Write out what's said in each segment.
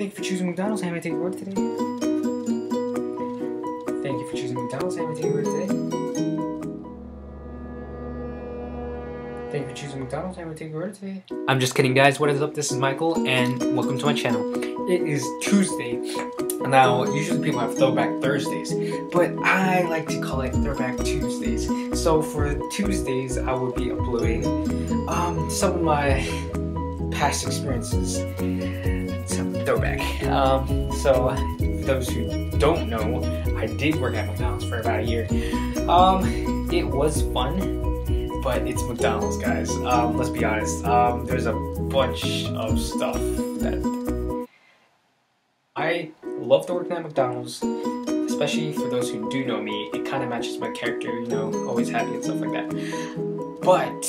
Thank you for choosing McDonald's. How may I take your order today? Thank you for choosing McDonald's. How may I take your order today? Thank you for choosing McDonald's. How may I take your order today? I'm just kidding, guys. What is up? This is Michael, and welcome to my channel. It is Tuesday. Now, usually people have Throwback Thursdays, but I like to call it Throwback Tuesdays. So for Tuesdays, I will be uploading some of my past experiences. Some throwback. So for those who don't know, I did work at McDonald's for about a year. It was fun, but it's McDonald's, guys. Let's be honest. There's a bunch of stuff that I love to work at McDonald's, especially for those who do know me. It kind of matches my character, you know, always happy and stuff like that. But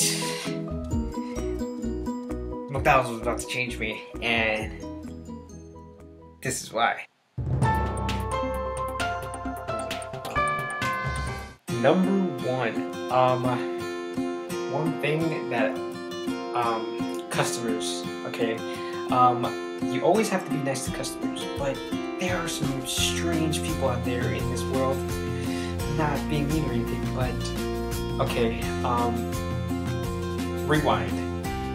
McDonald's was about to change me, and this is why. Number one thing that customers, okay, you always have to be nice to customers, but there are some strange people out there in this world. Not being mean or anything, but okay, rewind.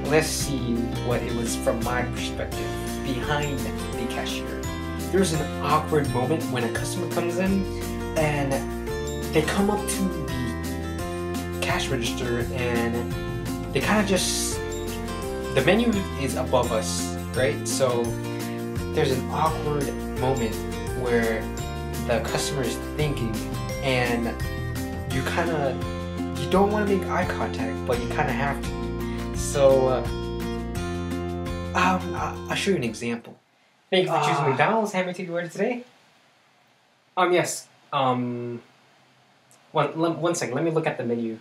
Let's see what it was from my perspective behind the cashier. There's an awkward moment when a customer comes in and they come up to the cash register and they kind of just, the menu is above us, right? So there's an awkward moment where the customer is thinking and you don't want to make eye contact, but you kind of have to. So I'll show you an example. Thank you for choosing McDonald's. How may I take your order today? Yes. One second. Let me look at the menu.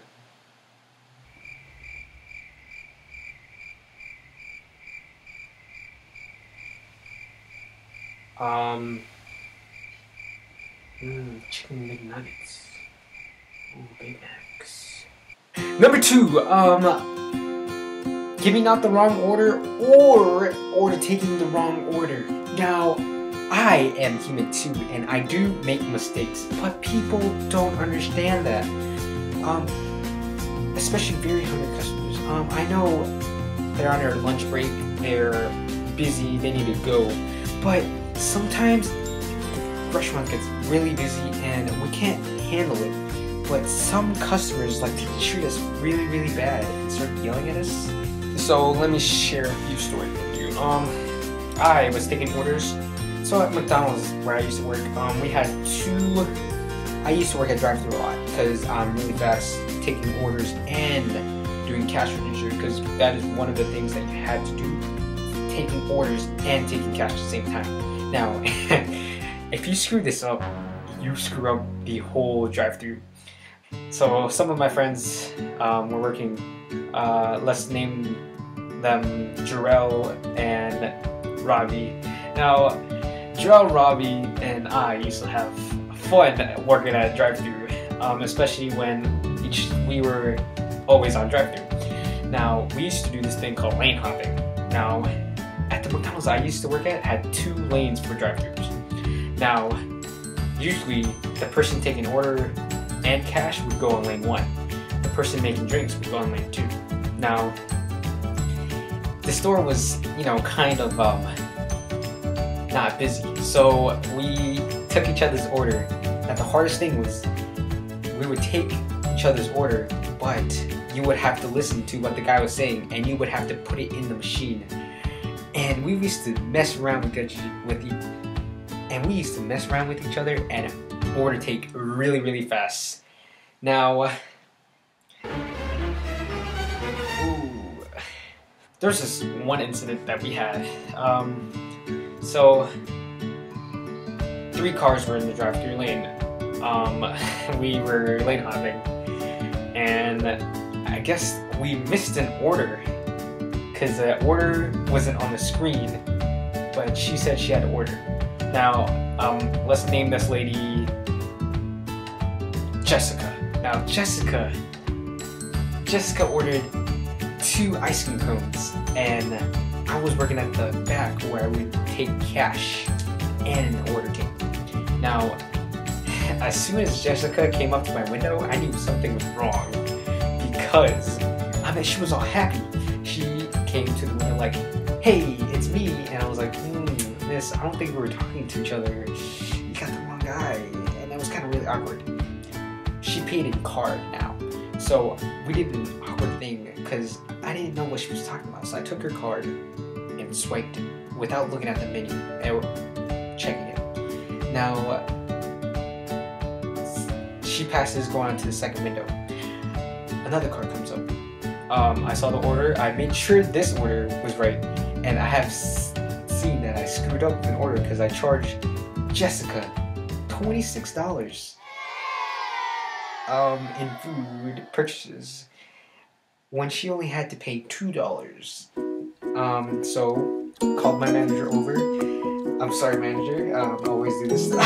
Chicken McNuggets. Ooh, Big Macs. Number 2, giving out the wrong order or taking the wrong order. Now, I am human too, and I do make mistakes, but people don't understand that. Especially very hungry customers. I know they're on their lunch break, they're busy, they need to go, but sometimes the restaurant gets really busy and we can't handle it. But some customers like to treat us really, really bad and start yelling at us. So let me share a few stories with you. I was taking orders. So at McDonald's, where I used to work, we had I used to work at drive-thru a lot because I'm really fast taking orders and doing cash register, because that is one of the things that you had to do, taking orders and taking cash at the same time. Now, if you screw this up, you screw up the whole drive-thru. So some of my friends were working, let's name them Jarrell and Robbie. Now, Jarrell, Robbie, and I used to have fun working at drive-thru, especially when we were always on drive-thru. Now, we used to do this thing called lane hopping. Now, at the McDonald's I used to work at had 2 lanes for drive-thrus. Now, usually the person taking order and cash would go on lane 1. The person making drinks would go on lane 2. Now, the store was, you know, kind of not busy, so we took each other's order. Now, the hardest thing was we would take each other's order, but you would have to listen to what the guy was saying, and you would have to put it in the machine. And we used to mess around with each other and order take really, really fast. Now, there's this one incident that we had. So 3 cars were in the drive-thru lane. We were lane hopping, and I guess we missed an order because the order wasn't on the screen, but she said she had to order. Now, let's name this lady Jessica. Now, Jessica ordered 2 ice cream cones, and I was working at the back where I would take cash and an order tape. Now, as soon as Jessica came up to my window, I knew something was wrong because, I mean, she was all happy. She came to the window like, "Hey, it's me," and I was like, miss, I don't think we were talking to each other. You got the wrong guy, and it was kind of really awkward. She paid in card now, so we did an awkward thing because I didn't know what she was talking about. So I took her card and swiped it without looking at the menu and checking it. Now she passes, going on to the second window. Another card comes up. I saw the order. I made sure this order was right, and I have seen that I screwed up an order because I charged Jessica $26 in food purchases when she only had to pay $2. So called my manager over. I'm sorry, manager. I always do this, but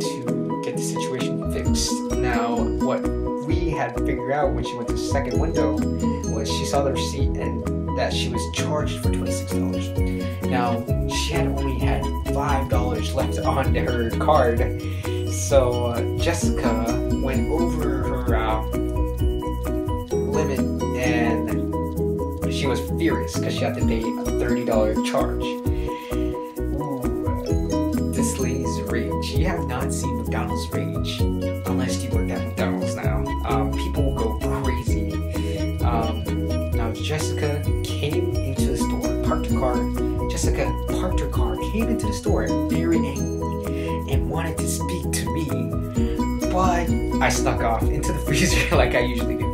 to get the situation fixed. Now, what we had to figure out when she went to the second window was she saw the receipt and that she was charged for $26. Now, she had only had $5 left on her card, so Jessica went over her limit, and she was furious because she had to pay a $30 charge. Ooh, this lady's rage. You have not seen McDonald's rage unless you work at McDonald's now. People will go crazy. Now Jessica came into the store, parked her car. Jessica parked her car, came into the store very angry and wanted to speak to me, but I snuck off into the freezer like I usually do.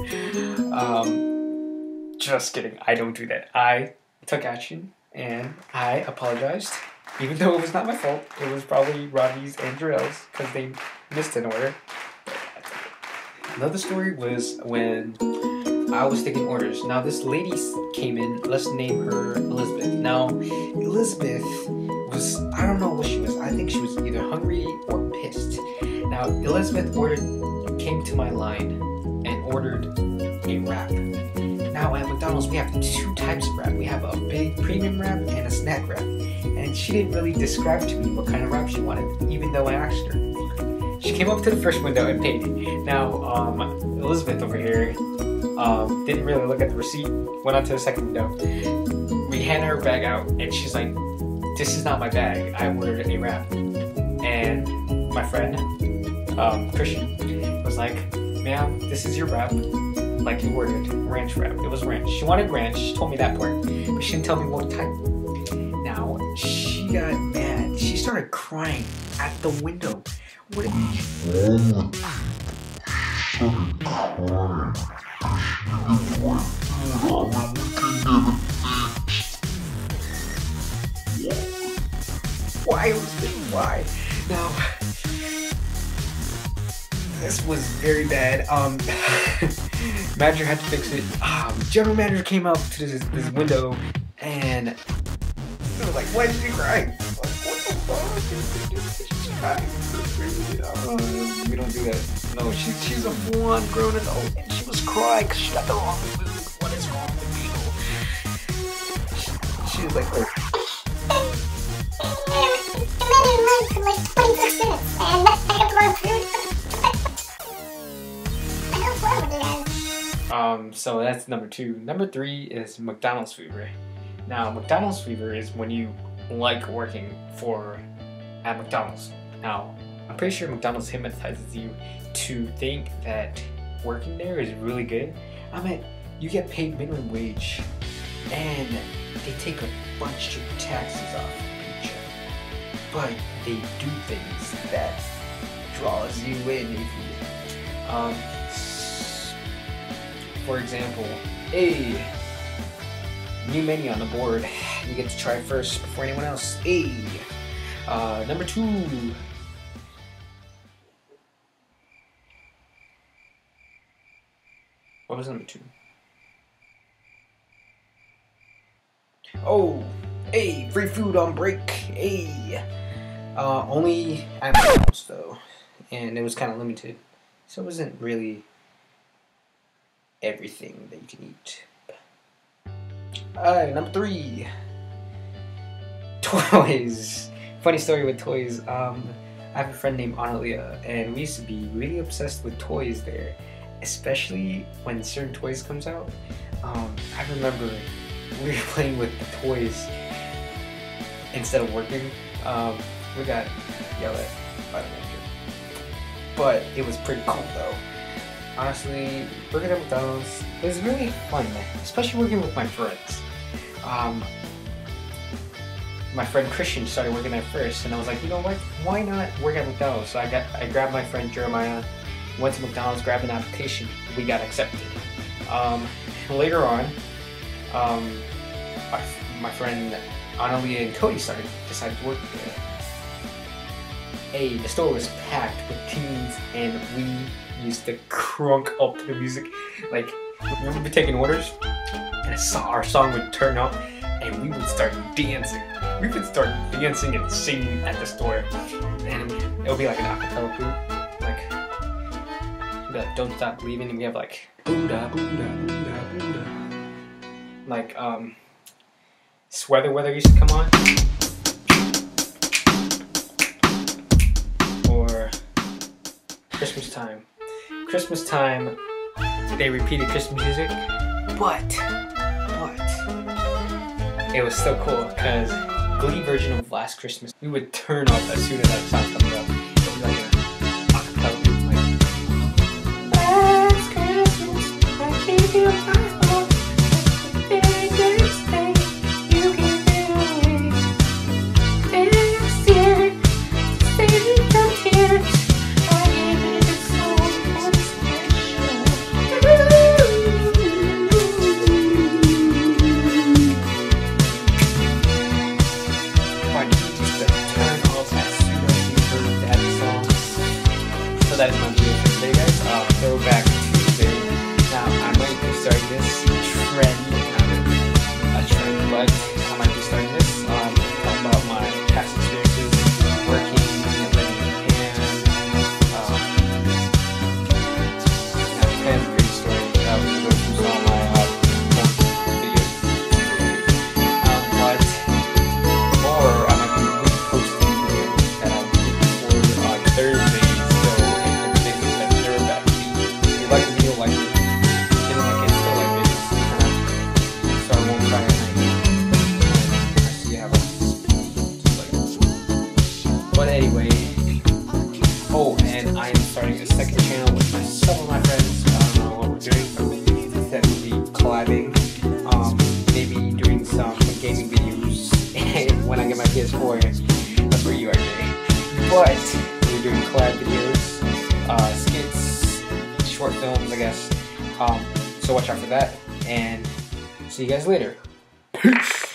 Just kidding, I don't do that. I took action and I apologized, even though it was not my fault. It was probably Robbie's and Jarrell's because they missed an order. Another story was when I was taking orders. Now this lady came in, let's name her Elizabeth. Now Elizabeth was, I don't know what she was. I think she was either hungry or pissed. Now Elizabeth came to my line and ordered a wrap. Now at McDonald's we have two types of wrap. We have a big premium wrap and a snack wrap. And she didn't really describe to me what kind of wrap she wanted, even though I asked her. She came up to the first window and paid. Now, Elizabeth over here didn't really look at the receipt, went on to the second window. We hand her bag out, and she's like, "This is not my bag, I ordered a wrap." And my friend, Christian, was like, "Ma'am, this is your wrap, like you ordered, ranch wrap." It was ranch. She wanted ranch, she told me that part, but she didn't tell me what type. Now, she got mad. She started crying at the window. What if why? Now, this was very bad. Manager had to fix it. General manager came up to this window and they were like, "Why did you cry?" Like, what the fuck? She's crying. We don't do that. No, she's a full-on grown adult, and she was crying because she got the wrong food. What is wrong with people? She was like, "Oh." So that's number 2. Number 3 is McDonald's fever. Now, McDonald's fever is when you like working at McDonald's. Now, I'm pretty sure McDonald's hypnotizes you to think that working there is really good. I mean, you get paid minimum wage, and they take a bunch of taxes off your paycheck. But they do things that draws you in. If you, for example, a new menu on the board. You get to try first before anyone else. Number 2. What was number 2? Oh, free food on break. Only at McDonald's though, and it was kind of limited, so it wasn't really everything that you can eat. Number 3. Toys. Funny story with toys. I have a friend named Analia, and we used to be really obsessed with toys there, especially when certain toys comes out. I remember we were playing with the toys instead of working. We got yelled at by the manager, but it was pretty cool though. Honestly, working at McDonald's was really fun, especially working with my friends. My friend Christian started working there first, and I was like, you know what? Why not work at McDonald's? So I grabbed my friend Jeremiah, went to McDonald's, grabbed an application. We got accepted. Later on, my friend Analia and Cody decided to work there. The store was packed with teens, and we used to crunk up to the music. Like, we would be taking orders, and our song would turn up, and we would start dancing. We would start dancing and singing at the store, and it would be like an acapella group, like, be like "Don't Stop Believing," and we have like "Buddha, Buddha, Buddha, Buddha." Like "Sweater Weather" used to come on, or Christmas Time. Christmas Time, they repeated Christmas music, but it was still cool because Glee version of Last Christmas, we would turn up as soon as that song comes up. It would be like an acapella group, like Last Christmas, I gave you my heart, the biggest thing you can do. This year, save me from tears. I gave you the soul for the special. So that is my video for today, guys. Throwback Tuesday. Now, I might be starting this trend, not a trend, but I might be starting this, talking about my past experiences working and living in Japan. Japan's a great story. For those who saw my videos. Or I might be reposting videos that I did before on Thursday. Like the video, like it. Didn't like it, still like it. So I won't cry at night. I see you have a but anyway. Oh, and I am starting a second channel with some of my friends. I don't know what we're doing, but that will be collabing. Maybe doing some gaming videos when I get my PS4. That's for you, RJ. But we're doing collab videos, skits, short films, I guess. So watch out for that, and see you guys later. Peace!